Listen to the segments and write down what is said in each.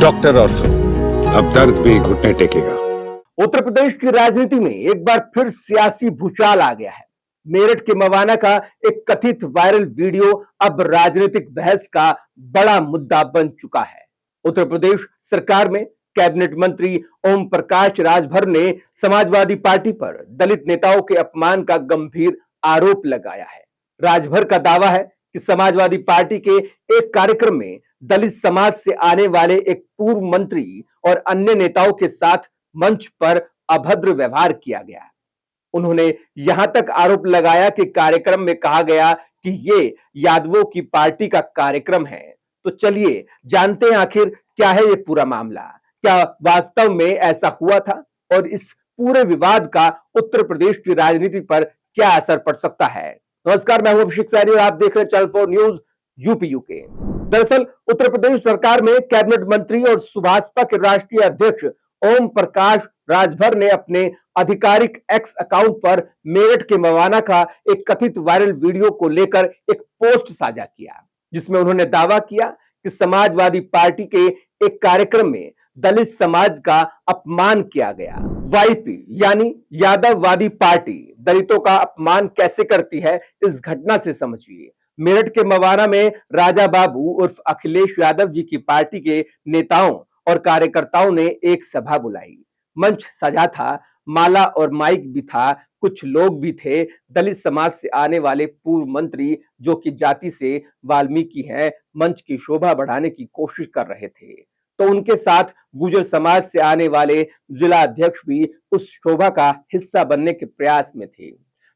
Doctor ortho, अब दर्द भी घुटने टेकेगा। उत्तर प्रदेश की राजनीति में एक बार फिर सियासी भूचाल आ गया है। मेरठ के मवाना का एक कथित वायरल वीडियो अब राजनीतिक बहस का बड़ा मुद्दा बन चुका है। उत्तर प्रदेश सरकार में कैबिनेट मंत्री ओम प्रकाश राजभर ने समाजवादी पार्टी पर दलित नेताओं के अपमान का गंभीर आरोप लगाया है। राजभर का दावा है कि समाजवादी पार्टी के एक कार्यक्रम में दलित समाज से आने वाले एक पूर्व मंत्री और अन्य नेताओं के साथ मंच पर अभद्र व्यवहार किया गया। उन्होंने यहां तक आरोप लगाया कि कार्यक्रम में कहा गया कि ये यादवों की पार्टी का कार्यक्रम है। तो चलिए जानते हैं आखिर क्या है ये पूरा मामला, क्या वास्तव में ऐसा हुआ था और इस पूरे विवाद का उत्तर प्रदेश की राजनीति पर क्या असर पड़ सकता है। नमस्कार, मैं हूं अभिषेक सैनी और आप देख रहे हैं चैनल 4 न्यूज यूपी यूके। दरअसल उत्तर प्रदेश सरकार में कैबिनेट मंत्री और सुभाषपा के राष्ट्रीय अध्यक्ष ओम प्रकाश राजभर ने अपने आधिकारिक एक्स अकाउंट पर मेरठ के मवाना का एक कथित वायरल वीडियो को लेकर एक पोस्ट साझा किया, जिसमें उन्होंने दावा किया कि समाजवादी पार्टी के एक कार्यक्रम में दलित समाज का अपमान किया गया। वाईपी यानी यादववादी पार्टी दलितों का अपमान कैसे करती है, इस घटना से समझिए। मेरठ के मवाना में राजा बाबू उर्फ अखिलेश यादव जी की पार्टी के नेताओं और कार्यकर्ताओं ने एक सभा बुलाई। मंच सजा था, माला और माइक भी था, कुछ लोग भी थे। दलित समाज से आने वाले पूर्व मंत्री जो कि जाति से वाल्मीकि हैं, मंच की शोभा बढ़ाने की कोशिश कर रहे थे। तो उनके साथ गुर्जर समाज से आने वाले जिला अध्यक्ष भी उस शोभा का हिस्सा बनने के प्रयास में थे।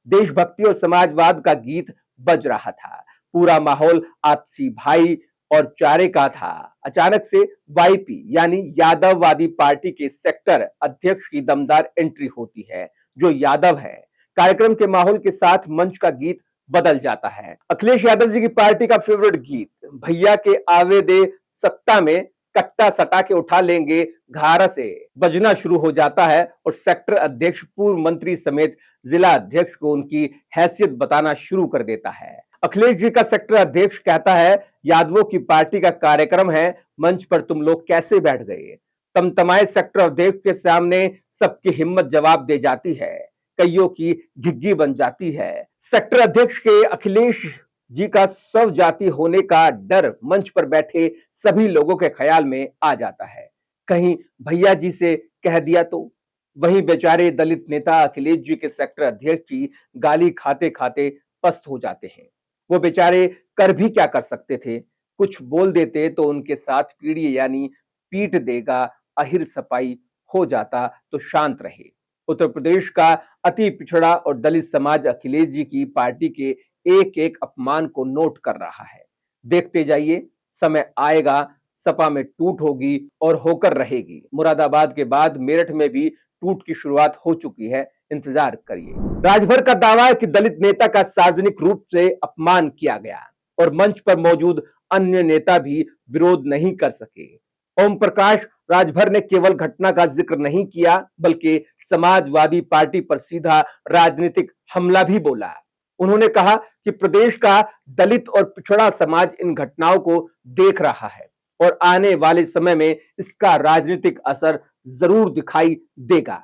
देशभक्ति और समाजवाद का गीत बज रहा था। पूरा माहौल आपसी भाई और चारे का था। अचानक से वाईपी यानी यादववादी पार्टी के सेक्टर अध्यक्ष की दमदार एंट्री होती है, जो यादव है। कार्यक्रम के माहौल के साथ मंच का गीत बदल जाता है। अखिलेश यादव जी की पार्टी का फेवरेट गीत भैया के आवे दे सत्ता में कट्टा सटा के उठा लेंगे घारा से बजना शुरू हो जाता है और सेक्टर अध्यक्ष पूर्व मंत्री समेत जिला अध्यक्ष को उनकी हैसियत बताना शुरू कर देता है। अखिलेश जी का सेक्टर अध्यक्ष कहता है, यादवों की पार्टी का कार्यक्रम है, मंच पर तुम लोग कैसे बैठ गए। तमतमाए सेक्टर अध्यक्ष के सामने सबकी हिम्मत जवाब दे जाती है, कईयों की घिग्गी बन जाती है। सेक्टर अध्यक्ष के अखिलेश जी का स्व जाति होने का डर मंच पर बैठे सभी लोगों के ख्याल में आ जाता है। कहीं भैया जी से कह दिया तो। वहीं बेचारे दलित नेता अखिलेश जी के सेक्टर अध्यक्ष की गाली खाते खाते पस्त हो जाते हैं। वो बेचारे कर भी क्या कर सकते थे, कुछ बोल देते तो उनके साथ पीढ़ी यानी पीट देगा अहिर सपाई हो जाता तो शांत रहे। उत्तर प्रदेश का अति पिछड़ा और दलित समाज अखिलेश जी की पार्टी के एक एक अपमान को नोट कर रहा है। देखते जाइए, समय आएगा, सपा में टूट होगी और होकर रहेगी। मुरादाबाद के बाद मेरठ में भी टूट की शुरुआत हो चुकी है, इंतजार करिए। राजभर का दावा है कि दलित नेता का सार्वजनिक रूप से अपमान किया गया और मंच पर मौजूद अन्य नेता भी विरोध नहीं कर सके। ओम प्रकाश राजभर ने केवल घटना का जिक्र नहीं किया, बल्कि समाजवादी पार्टी पर सीधा राजनीतिक हमला भी बोला। उन्होंने कहा कि प्रदेश का दलित और पिछड़ा समाज इन घटनाओं को देख रहा है और आने वाले समय में इसका राजनीतिक असर जरूर दिखाई देगा।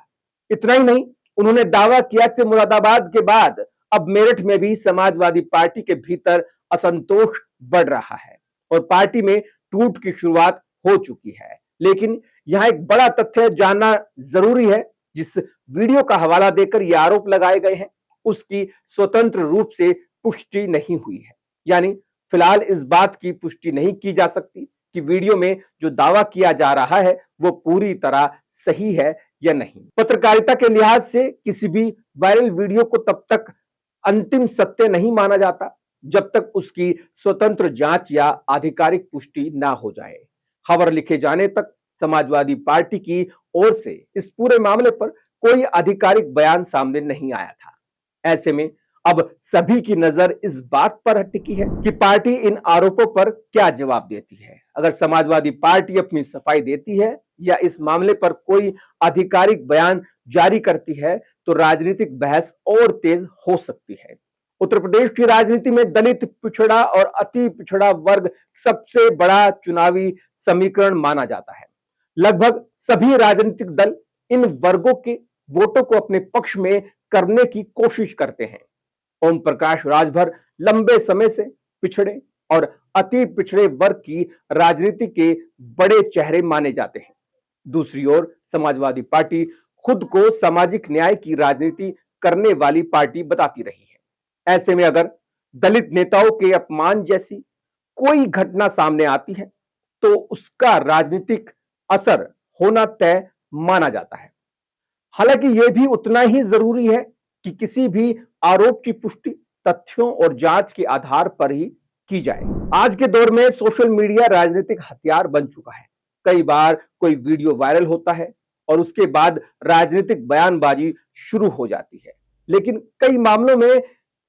इतना ही नहीं, उन्होंने दावा किया कि मुरादाबाद के बाद अब मेरठ में भी समाजवादी पार्टी के भीतर असंतोष बढ़ रहा है और पार्टी में टूट की शुरुआत हो चुकी है। लेकिन यहां एक बड़ा तथ्य जानना जरूरी है। जिस वीडियो का हवाला देकर ये आरोप लगाए गए हैं, उसकी स्वतंत्र रूप से पुष्टि नहीं हुई है। यानी फिलहाल इस बात की पुष्टि नहीं की जा सकती कि वीडियो में जो दावा किया जा रहा है वो पूरी तरह सही है या नहीं। पत्रकारिता के लिहाज से किसी भी वायरल वीडियो को तब तक अंतिम सत्य नहीं माना जाता जब तक उसकी स्वतंत्र जांच या आधिकारिक पुष्टि ना हो जाए। खबर लिखे जाने तक समाजवादी पार्टी की ओर से इस पूरे मामले पर कोई आधिकारिक बयान सामने नहीं आया था। ऐसे में अब सभी की नजर इस बात पर टिकी है कि पार्टी इन आरोपों पर क्या जवाब देती है। अगर समाजवादी पार्टी अपनी सफाई देती है या इस मामले पर कोई आधिकारिक बयान जारी करती है तो राजनीतिक बहस और तेज हो सकती है। उत्तर प्रदेश की राजनीति में दलित, पिछड़ा और अति पिछड़ा वर्ग सबसे बड़ा चुनावी समीकरण माना जाता है। लगभग सभी राजनीतिक दल इन वर्गों के वोटों को अपने पक्ष में करने की कोशिश करते हैं। ओम प्रकाश राजभर लंबे समय से पिछड़े और अति पिछड़े वर्ग की राजनीति के बड़े चेहरे माने जाते हैं। दूसरी ओर समाजवादी पार्टी खुद को सामाजिक न्याय की राजनीति करने वाली पार्टी बताती रही है। ऐसे में अगर दलित नेताओं के अपमान जैसी कोई घटना सामने आती है तो उसका राजनीतिक असर होना तय माना जाता है। हालांकि यह भी उतना ही जरूरी है कि किसी भी आरोप की पुष्टि तथ्यों और जांच के आधार पर ही की जाए। आज के दौर में सोशल मीडिया राजनीतिक हथियार बन चुका है। कई बार कोई वीडियो वायरल होता है और उसके बाद राजनीतिक बयानबाजी शुरू हो जाती है, लेकिन कई मामलों में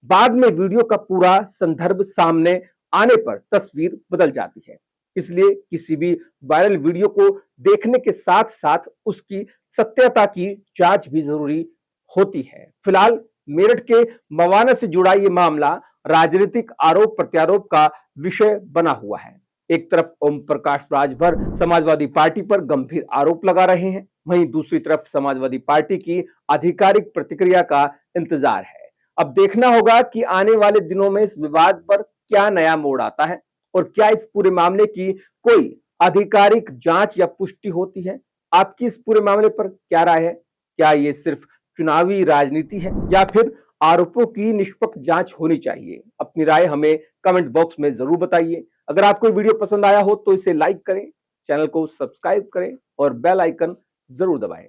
बाद में वीडियो का पूरा संदर्भ सामने आने पर तस्वीर बदल जाती है। इसलिए किसी भी वायरल वीडियो को देखने के साथ साथ उसकी सत्यता की जांच भी जरूरी होती है। फिलहाल मेरठ के मवाना से जुड़ा ये मामला राजनीतिक आरोप प्रत्यारोप का विषय बना हुआ है। एक तरफ ओम प्रकाश राजभर समाजवादी पार्टी पर गंभीर आरोप लगा रहे हैं, वहीं दूसरी तरफ समाजवादी पार्टी की आधिकारिक प्रतिक्रिया का इंतजार है। अब देखना होगा कि आने वाले दिनों में इस विवाद पर क्या नया मोड़ आता है और क्या इस पूरे मामले की कोई आधिकारिक जांच या पुष्टि होती है। आपकी इस पूरे मामले पर क्या राय है? क्या ये सिर्फ चुनावी राजनीति है या फिर आरोपों की निष्पक्ष जांच होनी चाहिए? अपनी राय हमें कमेंट बॉक्स में जरूर बताइए। अगर आपको वीडियो पसंद आया हो तो इसे लाइक करें, चैनल को सब्सक्राइब करें और बेल आइकन जरूर दबाएं।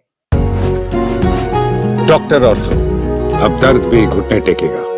डॉक्टर ऑर्थो, अब दर्द भी घुटने टेकेगा।